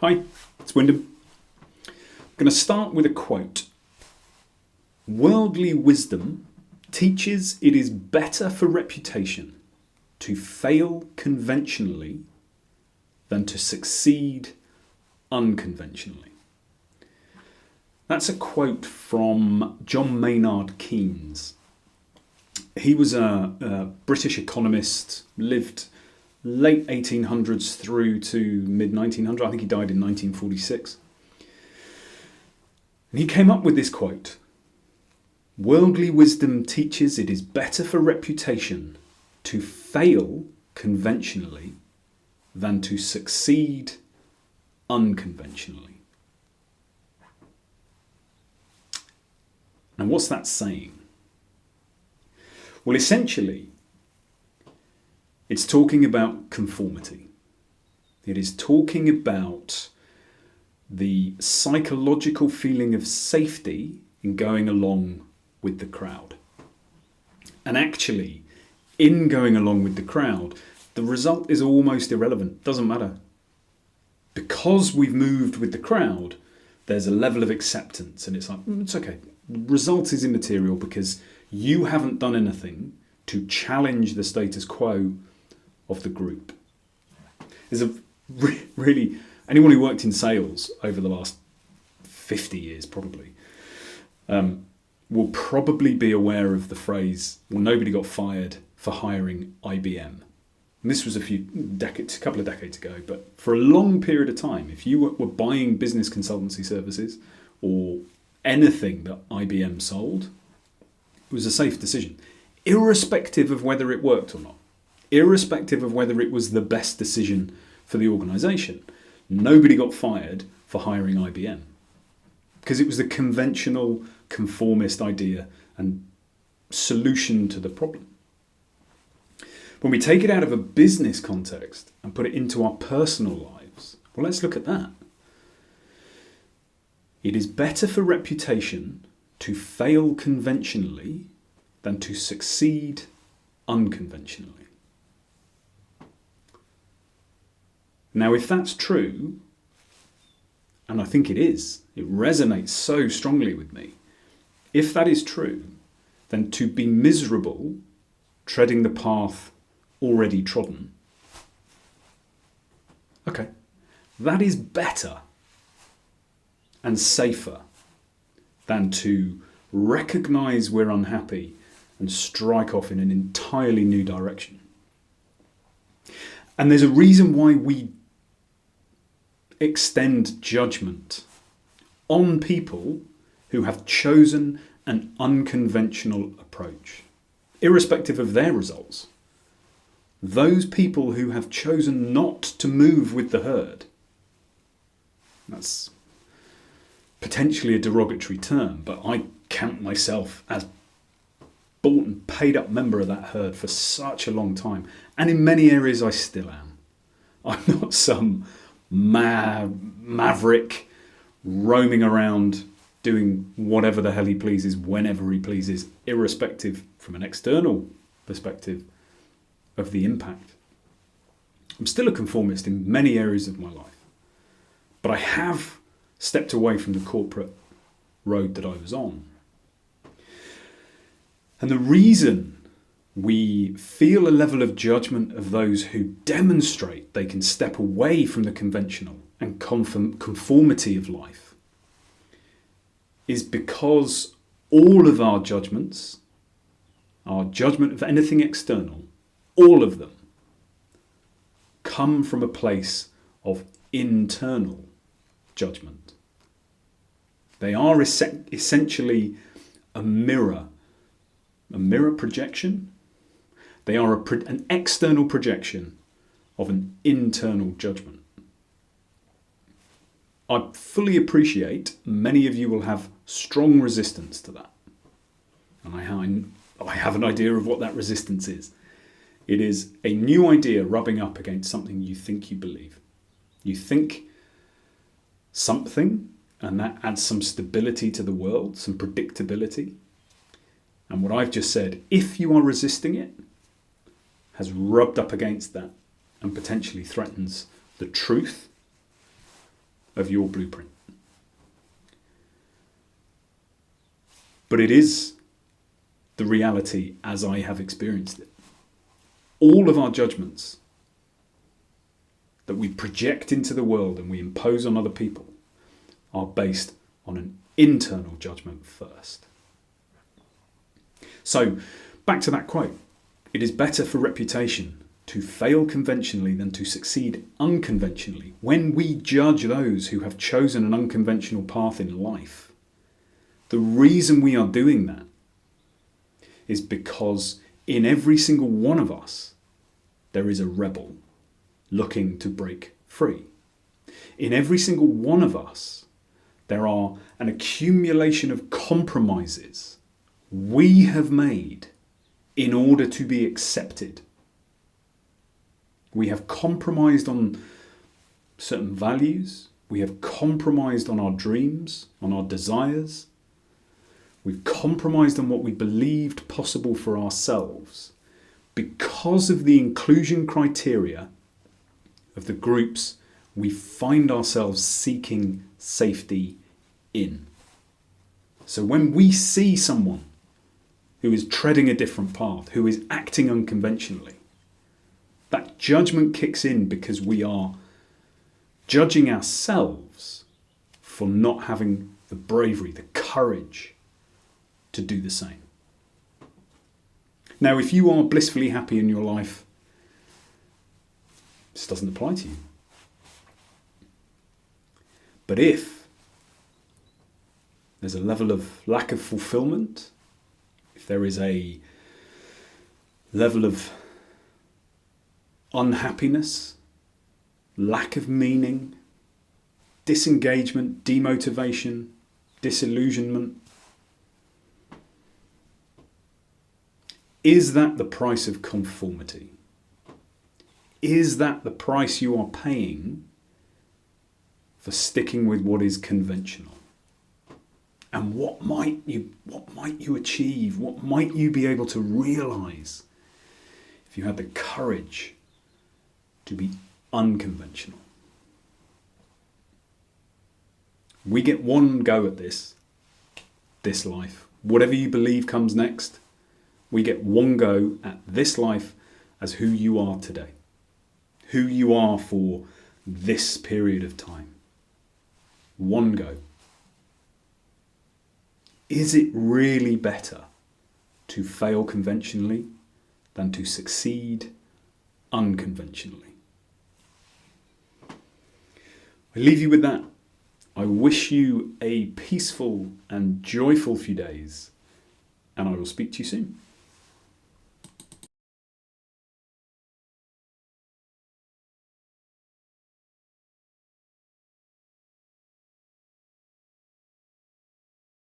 Hi, it's Wyndham. I'm going to start with a quote. Worldly wisdom teaches it is better for reputation to fail conventionally than to succeed unconventionally. That's a quote from John Maynard Keynes. He was a British economist, lived late 1800s through to mid 1900s. I think he died in 1946. And he came up with this quote. Worldly wisdom teaches it is better for reputation to fail conventionally than to succeed unconventionally. Now, what's that saying? Well, essentially, it's talking about conformity. It is talking about the psychological feeling of safety in going along with the crowd. And actually, in going along with the crowd, the result is almost irrelevant. Doesn't matter. Because we've moved with the crowd, there's a level of acceptance, and it's like, it's okay. The result is immaterial because you haven't done anything to challenge the status quo of the group. There's a really, anyone who worked in sales over the last 50 years probably will probably be aware of the phrase, well, nobody got fired for hiring IBM. And this was a couple of decades ago, but for a long period of time, if you were buying business consultancy services or anything that IBM sold, it was a safe decision, irrespective of whether it worked or not. Irrespective of whether it was the best decision for the organisation, nobody got fired for hiring IBM because it was the conventional, conformist idea and solution to the problem. When we take it out of a business context and put it into our personal lives, well, let's look at that. It is better for reputation to fail conventionally than to succeed unconventionally. Now, if that's true, and I think it is, it resonates so strongly with me. If that is true, then to be miserable, treading the path already trodden, okay, that is better and safer than to recognise we're unhappy and strike off in an entirely new direction. And there's a reason why we extend judgment on people who have chosen an unconventional approach, irrespective of their results. Those people who have chosen not to move with the herd, that's potentially a derogatory term, but I count myself as bought and paid up member of that herd for such a long time, and in many areas I still am. I'm not some maverick roaming around doing whatever the hell he pleases whenever he pleases, irrespective from an external perspective of the impact. I'm still a conformist in many areas of my life, but I have stepped away from the corporate road that I was on. And the reason we feel a level of judgment of those who demonstrate they can step away from the conventional and conformity of life is because all of our judgments, our judgment of anything external, all of them come from a place of internal judgment. They are essentially a mirror projection. They are an external projection of an internal judgment. I fully appreciate many of you will have strong resistance to that. And I have an idea of what that resistance is. It is a new idea rubbing up against something you think you believe. You think something, and that adds some stability to the world, some predictability. And what I've just said, if you are resisting it, has rubbed up against that and potentially threatens the truth of your blueprint. But it is the reality as I have experienced it. All of our judgments that we project into the world and we impose on other people are based on an internal judgment first. So, back to that quote. It is better for reputation to fail conventionally than to succeed unconventionally. When we judge those who have chosen an unconventional path in life, the reason we are doing that is because in every single one of us, there is a rebel looking to break free. In every single one of us, there are an accumulation of compromises we have made in order to be accepted. We have compromised on certain values. We have compromised on our dreams, on our desires. We've compromised on what we believed possible for ourselves because of the inclusion criteria of the groups we find ourselves seeking safety in. So when we see someone who is treading a different path, who is acting unconventionally, that judgment kicks in because we are judging ourselves for not having the bravery, the courage to do the same. Now, if you are blissfully happy in your life, this doesn't apply to you. But if there's a level of lack of fulfillment, if there is a level of unhappiness, lack of meaning, disengagement, demotivation, disillusionment, is that the price of conformity? Is that the price you are paying for sticking with what is conventional? And what might you achieve? What might you be able to realize if you had the courage to be unconventional? We get one go at this life. Whatever you believe comes next, we get one go at this life as who you are today. Who you are for this period of time. One go. Is it really better to fail conventionally than to succeed unconventionally? I leave you with that. I wish you a peaceful and joyful few days, and I will speak to you soon.